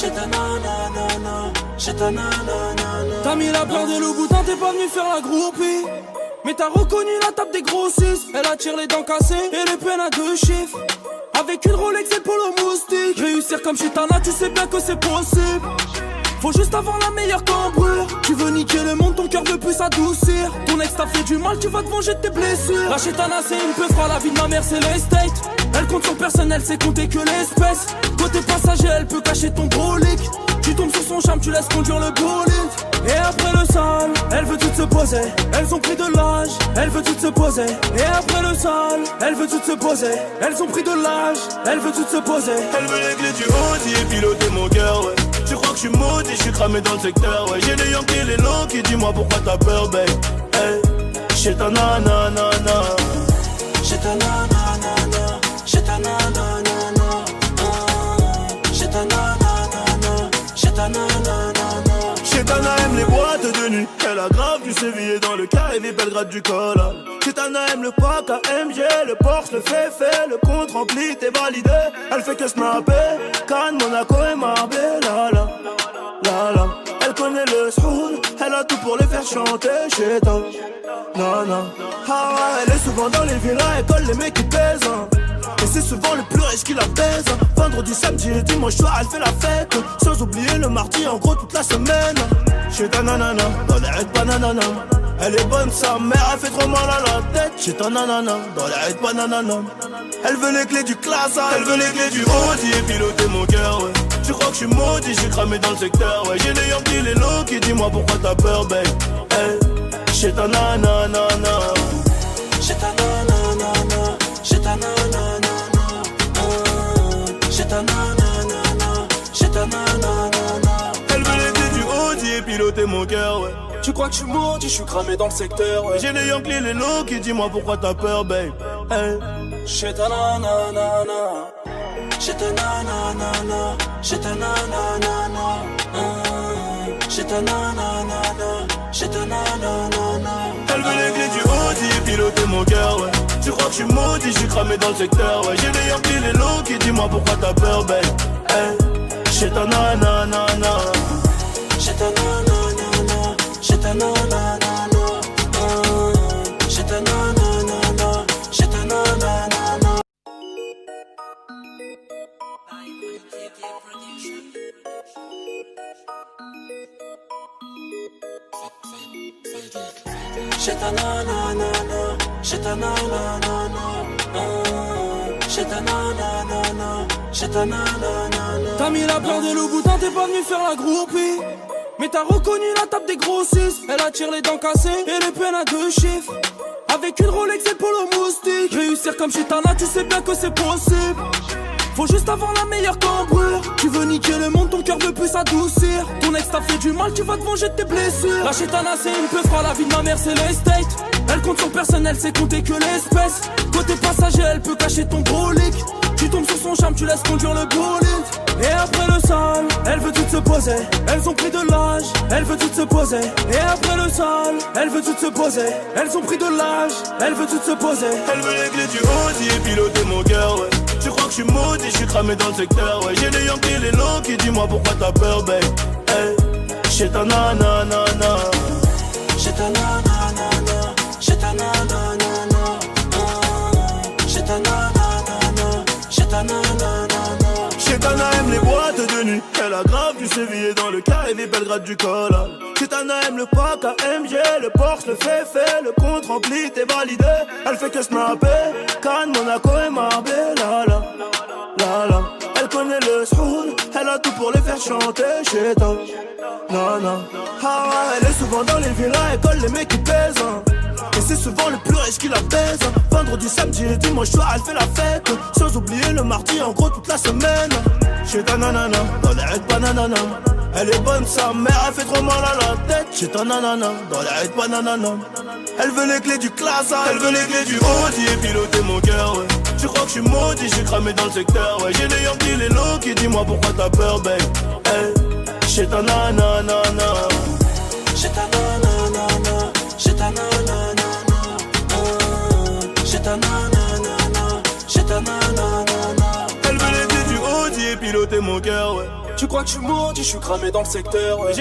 J'ai ta nanana, j'ai ta nanana. T'as mis la peur de loup boutin, t'es pas venu faire la groupie. Mais t'as reconnu la table des grossistes. Elle attire les dents cassées et les peines à 2 chiffres. Avec une Rolex et polo moustique. Réussir comme chez Tana, tu sais bien que c'est possible. Faut juste avoir la meilleure cambrure. Tu veux niquer le monde, ton cœur veut plus s'adoucir. Ton ex t'a fait du mal, tu vas te venger de tes blessures. La chétana c'est une peu fera, la vie de ma mère c'est l'estate. Elle compte son personnel, c'est compter que l'espèce. Côté passager, elle peut cacher ton brolic. Tu tombes sur son charme, tu laisses conduire le bolide. Et après le sale, elle veut toutes se poser. Elles ont pris de l'âge, elle veut toutes se poser. Et après le sale, elle veut toutes se poser. Elles ont pris de l'âge, elle veut toutes se poser. Elle veut les clés du Audi et piloter mon cœur, ouais. Tu crois que je suis maudit, je suis cramé dans le secteur, ouais. J'ai les Yankees, les Loki, dis-moi pourquoi t'as peur, babe. Hey, j'ai ta nanana. J'ai ta nanana, j'ai ta nanana. J'ai ta nanana, j'ai ta nanana. Chétana aime les boîtes de nuit. Elle a grave du sévillé dans le Caribe, Belgrade du Collal. Chétana aime le pack AMG, le Porsche, le fait, le compte rempli, t'es validé. Elle fait que snapper, Cannes, Monaco et Marbella. La. Elle connaît le soul, elle a tout pour les faire chanter. Chétana, non. Ah ouais, elle est souvent dans les villas, elle colle les mecs qui pèsent. Et c'est souvent le plus riche qui la baise. Vendredi, samedi et dimanche soir, elle fait la fête. Sans oublier le mardi, en gros toute la semaine. J'ai ta nanana, dans les raids bananana. Elle est bonne sa mère, elle fait trop mal à la tête. J'ai ta nanana, dans les raids bananana. Elle veut les clés du classe, elle veut les clés du Audi et piloter mon cœur, ouais. Tu crois que je suis maudit, je suis cramé dans le secteur, ouais. J'ai les Yankees, les Loki, dis-moi pourquoi t'as peur, babe. Hey, j'ai ta nanana. J'ai ta nanana, j'ai ta nanana. J'ai ta nanana, j'ai ta nanana. Elle veut les clés du Audi et piloter mon cœur, ouais. Tu crois que je suis maudit, je suis cramé dans le secteur, ouais. J'ai les Yankees, les Loki, dis-moi pourquoi t'as peur, babe. Hey. J'ai ta nanana. J'ai ta nanana, j'ai ta nanana. J'ai ta nanana, j'ai ta nanana. Elle veut les clés du Audi et piloter mon cœur, ouais. Tu crois que je suis maudit, je suis cramé dans le secteur, ouais. J'ai les Yankees, les Loki, dis-moi pourquoi t'as peur, babe. Hey, j'ai ta nanana. J'ai ta nanana, j'ai ta nanana. J'ai ta nanana, j'ai ta nanana. J'ai ta nanana, j'ai ta nanana. J'ai ta nanana, j'ai ta nanana. T'as mis la peur de loup boutin, t'es pas venu faire la groupie. Mais t'as reconnu la table des grossistes. Elle attire les dents cassées et les peines à 2 chiffres. Avec une Rolex et polo moustique. Réussir comme chez Tana, tu sais bien que c'est possible. Faut juste avoir la meilleure cambrure. Tu veux niquer le monde, ton cœur veut plus s'adoucir. Ton ex t'a fait du mal, tu vas te venger de tes blessures. La chétana c'est une peu fera, la vie de ma mère c'est l'estate. Elle compte son personnel, c'est compter que l'espèce. Côté passager, elle peut cacher ton brolic. Tu tombes sur son charme, tu laisses conduire le bolide. Et après le sale, elle veut toutes se poser. Elles ont pris de l'âge, elle veut toutes se poser. Et après le sale, elle veut toutes se poser. Elles ont pris de l'âge, elle veut toutes se poser. Elle veut les clés du Audi et piloter mon cœur, ouais. Tu crois que je suis maudit, je suis cramé dans le secteur, ouais. J'ai les Yankees, les Loki, dis-moi pourquoi t'as peur, babe. Hey, j'ai ta nanana. J'ai ta nanana, j'ai ta nanana. J'ai ta nanana, j'ai ta nanana. Chétana aime les boîtes de nuit. Elle a grave du sévillé dans le Caribe, Belgrade du Collal. Chétana aime le pack AMG, le Porsche, le fait, le compte rempli, t'es validé. Elle fait que snapper, Cannes, Monaco et Marbella. La. Elle connaît le soul, elle a tout pour les faire chanter. Chétana, non. Ah ouais, elle est souvent dans les villas, elle colle les mecs qui pèsent. Et c'est souvent le plus riche qui la baise. Vendredi, samedi et dimanche soir, elle fait la fête. Sans oublier le mardi, en gros toute la semaine. J'ai ta nanana, dans les raids bananana. Elle est bonne sa mère, elle fait trop mal à la tête. J'ai ta nanana, dans les raids bananana. Elle veut les clés du classe, elle veut les clés du Audi et piloter mon cœur, ouais. Tu crois que je suis maudit, je suis cramé dans le secteur, ouais. J'ai les Yankees, les Loki, dis-moi pourquoi t'as peur, babe. Hey, j'ai ta nanana. J'ai ta nanana, j'ai ta nanana. J'ai ta nanana, j'ai ta nanana. Elle veut les clés du Audi et piloter mon cœur, ouais. Tu crois que je suis maudit, je suis cramé dans le secteur, ouais.